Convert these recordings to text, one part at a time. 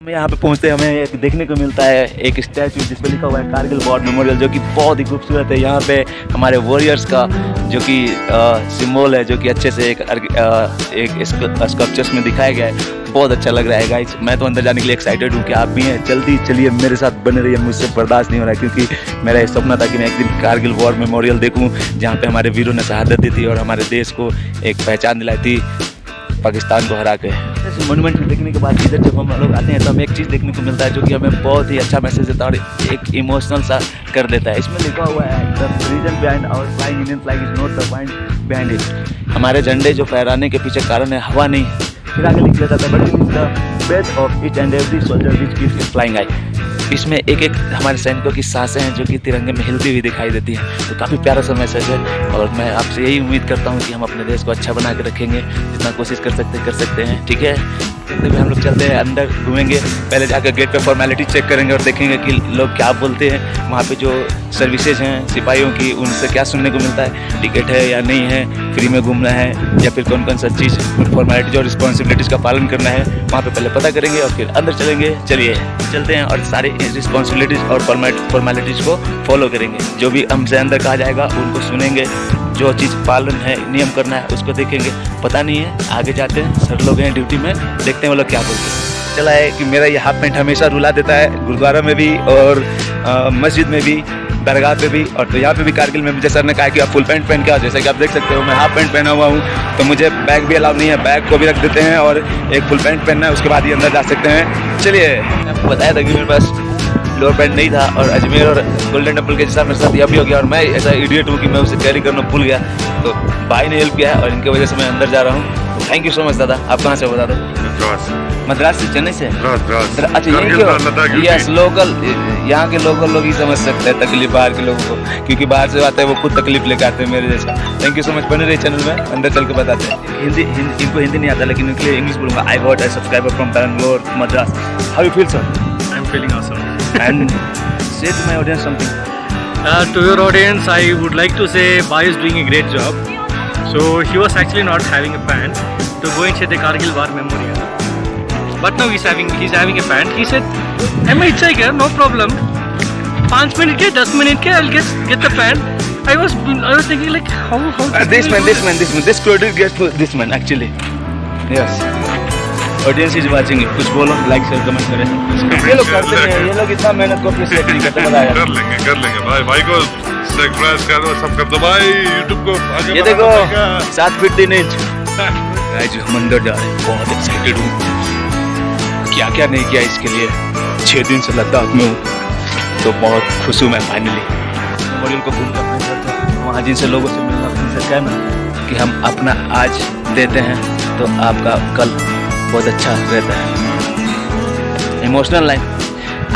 हमें यहाँ पे पहुँचते हमें एक देखने को मिलता है एक स्टैचू जिस पे लिखा हुआ है कारगिल वॉर मेमोरियल, जो कि बहुत ही खूबसूरत है। यहाँ पे हमारे वॉरियर्स का जो कि सिंबल है, जो कि अच्छे से एक स्कल्पचर्स में दिखाया गया है। बहुत अच्छा लग रहा है गाइस। मैं तो अंदर जाने के लिए एक्साइटेड हूँ कि आप भी हैं। जल्दी चलिए मेरे साथ बने रहिए, मुझसे बर्दाश्त नहीं हो रहा है, क्योंकि मेरा ये सपना था कि मैं एक दिन कारगिल वॉर मेमोरियल देखूँ, जहाँ पे हमारे वीरों ने शहादत दी थी और हमारे देश को एक पहचान दिलाई थी पाकिस्तान को हरा के। मोन्यूमेंट देखने के बाद इधर जब हम लोग आते हैं तो हमें एक चीज़ देखने को मिलता है जो कि हमें बहुत ही अच्छा मैसेज देता है और एक इमोशनल सा कर देता है। इसमें लिखा हुआ है the reason behind our flying Indian flag is not the point behind it. हमारे झंडे जो फहराने के पीछे कारण है हवा नहीं है। फिर आगे लिख लेता था but it is the best of each and every soldier which keeps it flying high. इसमें एक एक हमारे सैनिकों की सांसें हैं जो कि तिरंगे में हिलती हुई दिखाई देती हैं। तो काफ़ी प्यारा सा मैसेज है और मैं आपसे यही उम्मीद करता हूँ कि हम अपने देश को अच्छा बना के रखेंगे, जितना कोशिश कर सकते हैं। ठीक है, तो हम लोग चलते हैं अंदर, घूमेंगे। पहले जाकर गेट पे फॉर्मेलिटी चेक करेंगे और देखेंगे कि लोग क्या बोलते हैं। वहाँ पे जो सर्विसेज हैं सिपाहियों की, उनसे क्या सुनने को मिलता है, टिकट है या नहीं है, फ्री में घूमना है या फिर कौन कौन सा चीज़ फॉर्मेलिटीज और रिस्पॉन्सिबिलिटीज़ का पालन करना है, वहाँ पे पहले पता करेंगे और फिर अंदर चलेंगे। चलिए चलते हैं और सारी रिस्पॉन्सिबिलिटीज़ और फॉर्मेलिटीज़ को फॉलो करेंगे। जो भी हमसे अंदर कहा जाएगा उनको सुनेंगे, जो चीज़ पालन है नियम करना है उसको देखेंगे। पता नहीं है, आगे जाते हैं, सर लोग हैं ड्यूटी में, देखते हैं वो लोग क्या बोलते हैं। चला है कि मेरा ये हाफ पैंट हमेशा रुला देता है, गुरुद्वारा में भी और मस्जिद में भी, दरगाह पे भी, और तो यहाँ पे भी कारगिल में भी। जैसे सर ने कहा कि आप फुल पैंट पहन के आओ, जैसे कि आप देख सकते हो मैं हाफ पैंट पहना हुआ हूँ, तो मुझे बैग भी अलाउ नहीं है। बैग को भी रख देते हैं और एक फुल पैंट पहनना है, उसके बाद ही अंदर जा सकते हैं। चलिए, आपको बताया था कि मेरे पास लोअर पैंट नहीं था और अजमेर और गोल्डन टेम्पल के जैसा मेरे साथ यह भी हो गया और मैं ऐसा इडियट हूँ कि मैं उसे कैरी करना भूल गया। तो भाई ने हेल्प किया है और इनकी वजह से मैं अंदर जा रहा हूँ। थैंक यू सो मच दादा। आप कहाँ से बता दो? मद्रास से, चेन्नई से? अच्छा, यही क्यों? यस, लोकल, यहाँ के लोकल लोग ही समझ सकते हैं तकलीफ बाहर के लोगों को, क्योंकि बाहर से आते हैं वो खुद तकलीफ लेकर आते हैं मेरे जैसा। Thank you so much. बने रहे चैनल में, अंदर चल के बताते हैं। इनको हिंदी नहीं आता लेकिन इनके लिए इंग्लिश बोलूँगा। I got a subscriber from Bangalore, Madras. How you feel sir? I am feeling awesome. And say to my audience something. To your audience, I would like to say Bhai is doing a great job. So he was actually not having a pant to go and see the Kargil War Memorial. But now he's having a pant. He said, "I'm a hitchhiker, no problem. 5 minute के 10 minute के I'll get the pant." I was thinking like how This credit gets to this man actually. Yes. Audience is watching. कुछ बोलो, like share comment करें। ये लोग करते हैं, ये लोग इतना मेहनत को अप्रिशिएट नहीं करते। बताया कर लेंगे भाई को सब्सक्राइब करो, सब कर दो भाई, YouTube को आगे। ये देखो 7 फीट 3 इंच। गाइस हम अंदर जा रहे हैं, बहुत एक्साइटेड हूँ। क्या क्या नहीं किया इसके लिए, 6 दिन से लद्दाख में हूँ, तो बहुत खुश हूँ मैं फाइनली। मेमोरियल को घूम कर वहाँ जिनसे लोगों से मिलना, उनसे कहना कि हम अपना आज देते हैं तो आपका कल बहुत अच्छा रहता है। Emotional line.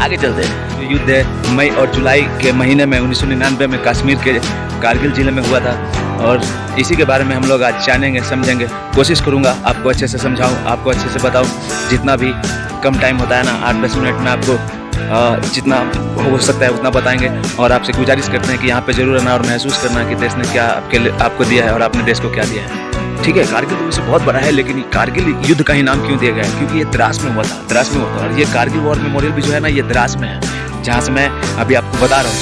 आगे चलते हैं। युद्ध है मई और जुलाई के महीने में 1999 में कश्मीर के कारगिल ज़िले में हुआ था और इसी के बारे में हम लोग आज जानेंगे, समझेंगे। कोशिश करूँगा आपको अच्छे से समझाऊँ, आपको अच्छे से बताऊँ। जितना भी कम टाइम होता है ना, 8-10 मिनट में आपको जितना हो सकता है उतना बताएंगे। और आपसे गुजारिश करते हैं कि यहाँ पे ज़रूर आना और महसूस करना कि देश ने क्या आपको दिया है और आपने देश को क्या दिया है। ठीक है, कारगिल तो वैसे बहुत बड़ा है, लेकिन कारगिल युद्ध का ही नाम क्यों दिया गया है? क्योंकि ये द्रास में हुआ था। और ये कारगिल वॉर मेमोरियल भी जो है ना, ये द्रास में है, जहाँ से मैं अभी आपको बता रहा हूँ।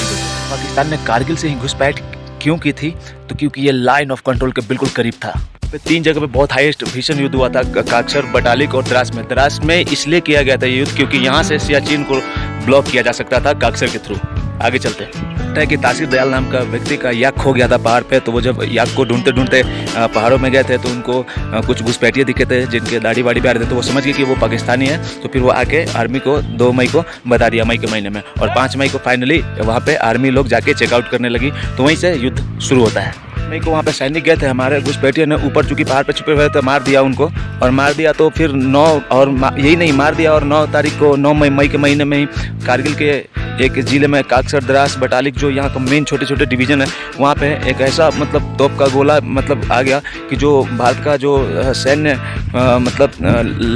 पाकिस्तान ने कारगिल से ही घुसपैठ क्यों की थी? तो क्योंकि ये लाइन ऑफ कंट्रोल के बिल्कुल करीब था। 3 जगह पे बहुत हाईएस्ट भीषण युद्ध हुआ था, काक्सर, बटालिक और द्रास में इसलिए किया गया था ये युद्ध क्योंकि यहाँ से सियाचिन को ब्लॉक किया जा सकता था काक्सर के थ्रू। आगे चलते हैं। है कि तासीर दयाल नाम का व्यक्ति का याक खो गया था पहाड़ पे, तो वो जब याक को ढूंढते पहाड़ों में गए थे तो उनको कुछ घुसपैठिए दिखे थे जिनके दाढ़ी वाड़ी भी आ रहे थे, तो वो समझ गए कि वो पाकिस्तानी है। तो फिर वो आके आर्मी को 2 मई को बता दिया, मई के महीने में, और 5 मई को फाइनली वहाँ पे आर्मी लोग जाके चेकआउट करने लगी। तो वहीं से युद्ध शुरू होता है। मई को वहाँ पे सैनिक गए थे हमारे, घुसपैठिए ने ऊपर चूंकि पहाड़ पे छुपे हुए थे, मार दिया उनको। और मार दिया तो फिर 9 और यही नहीं मार दिया, और 9 तारीख को 9 मई के महीने में ही कारगिल के एक ज़िले में काक्सर, द्रास, बटालिक जो यहाँ का मेन छोटे डिवीज़न है, वहाँ पे एक ऐसा मतलब तोप का गोला मतलब आ गया कि जो भारत का जो सैन्य मतलब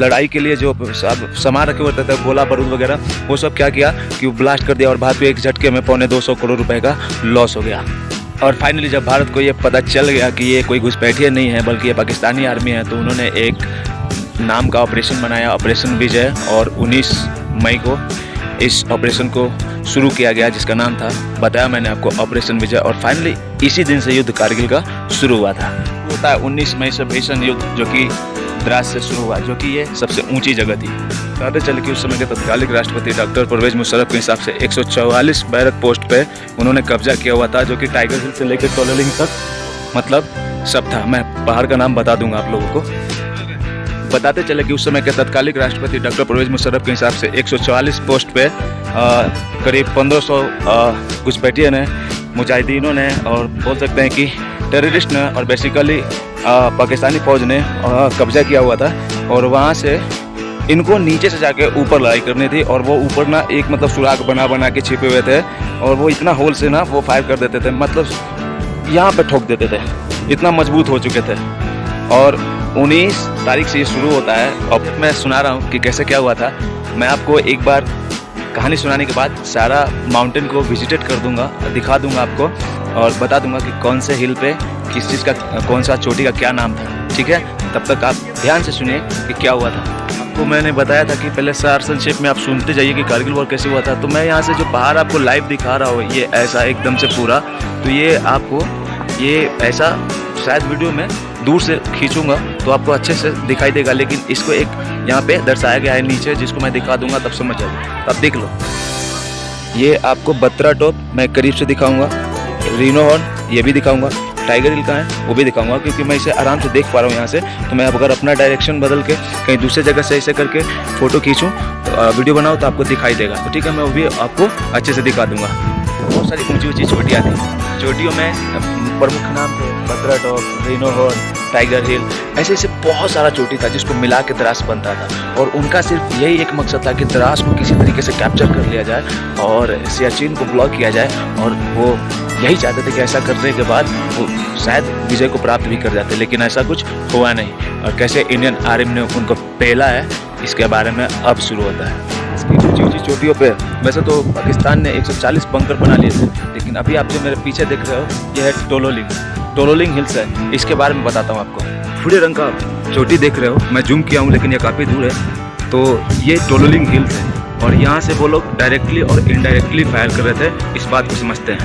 लड़ाई के लिए जो सामान रखे होते थे, गोला बारूद वगैरह, वो सब क्या किया कि वो ब्लास्ट कर दिया और भारत को एक झटके में 225 करोड़ रुपए का लॉस हो गया। और फाइनली जब भारत को ये पता चल गया कि ये कोई घुसपैठिए नहीं है बल्कि ये पाकिस्तानी आर्मी है, तो उन्होंने एक नाम का ऑपरेशन बनाया, ऑपरेशन विजय, और 19 मई को इस ऑपरेशन को शुरू किया गया, जिसका नाम था, बताया मैंने आपको, ऑपरेशन विजय। और फाइनली इसी दिन से युद्ध कारगिल का शुरू हुआ था। होता है 19 मई से भीषण युद्ध जो कि द्रास से शुरू हुआ, जो कि ये सबसे ऊंची जगह थी। बताते चले कि उस समय के तत्कालिक राष्ट्रपति डॉक्टर परवेज मुशर्रफ के हिसाब से 144 बैरक पोस्ट पे उन्होंने कब्जा किया हुआ था, जो कि टाइगर हिल से लेकर टोलोलिंग तक मतलब सब था। मैं पहाड़ का नाम बता दूंगा आप लोगों को। बताते चले कि उस समय के तत्कालिक राष्ट्रपति डॉक्टर परवेज मुशर्रफ के हिसाब से 144 पोस्ट पे करीब 1500 घुसपैठियों ने, मुजाहिदीनों ने, और बोल सकते हैं कि टेररिस्ट ने, और बेसिकली पाकिस्तानी फ़ौज ने कब्जा किया हुआ था। और वहाँ से इनको नीचे से जाके ऊपर लड़ाई करनी थी, और वो ऊपर ना एक मतलब सुराग बना के छिपे हुए थे, और वो इतना होल से ना वो फायर कर देते थे, मतलब यहाँ पे ठोक देते थे, इतना मजबूत हो चुके थे। और 19 तारीख से ये शुरू होता है। अब मैं सुना रहा हूँ कि कैसे क्या हुआ था। मैं आपको एक बार कहानी सुनाने के बाद सारा माउंटेन को विजिटेट कर दूंगा, दिखा दूंगा आपको, और बता दूंगा कि कौन से हिल पे किस चीज़ का, कौन सा चोटी का क्या नाम था। ठीक है, तब तक आप ध्यान से सुनिए कि क्या हुआ था। आपको मैंने बताया था कि पहले सार संक्षेप में आप सुनते जाइए कि कारगिल वॉर कैसे हुआ था। तो मैं यहाँ से जो पहाड़ आपको लाइव दिखा रहा हूँ, ये ऐसा एकदम से पूरा, तो ये आपको ये ऐसा शायद वीडियो में दूर से खींचूंगा तो आपको अच्छे से दिखाई देगा, लेकिन इसको एक यहाँ पे दर्शाया गया है नीचे, जिसको मैं दिखा दूंगा तब समझ जाओगे। तो आप देख लो, ये आपको बत्रा टॉप मैं करीब से दिखाऊंगा, रीनो हॉर्न ये भी दिखाऊंगा, टाइगर हिल का है वो भी दिखाऊंगा, क्योंकि मैं इसे आराम से देख पा रहा हूँ यहाँ से। तो मैं अगर अपना डायरेक्शन बदल के कहीं दूसरे जगह से ऐसे करके फ़ोटो खींचूँ, वीडियो बनाऊँ, तो आपको दिखाई देगा। तो ठीक है, मैं वो भी आपको अच्छे से दिखा दूँगा। बहुत सारी ऊँची ऊँची चोटियाँ थी, चोटियों में प्रमुख नाम थे Batra Top, Rhino Horn, Tiger Hill, ऐसे ऐसे बहुत सारा चोटी था जिसको मिला के द्रास बनता था। और उनका सिर्फ यही एक मकसद था कि द्रास को किसी तरीके से कैप्चर कर लिया जाए और सियाचिन को ब्लॉक किया जाए, और वो यही चाहते थे कि ऐसा करने के बाद वो शायद विजय को प्राप्त भी कर जाते, लेकिन ऐसा कुछ हुआ नहीं। और कैसे इंडियन आर्मी ने उनको पहला है, इसके बारे में अब शुरू होता है। इसकी ऊँची ऊँची चोटियों पे वैसे तो पाकिस्तान ने 140 बंकर बना लिए थे, लेकिन अभी आप जो मेरे पीछे देख रहे हो ये है टोलोलिंग हिल्स है। इसके बारे में बताता हूँ आपको। भूरे रंग का चोटी देख रहे हो, मैं जूम किया हूँ लेकिन ये काफ़ी दूर है। तो ये टोलोलिंग हिल्स है, और यहाँ से वो लोग डायरेक्टली और इनडायरेक्टली फायर कर रहे थे, इस बात को समझते हैं।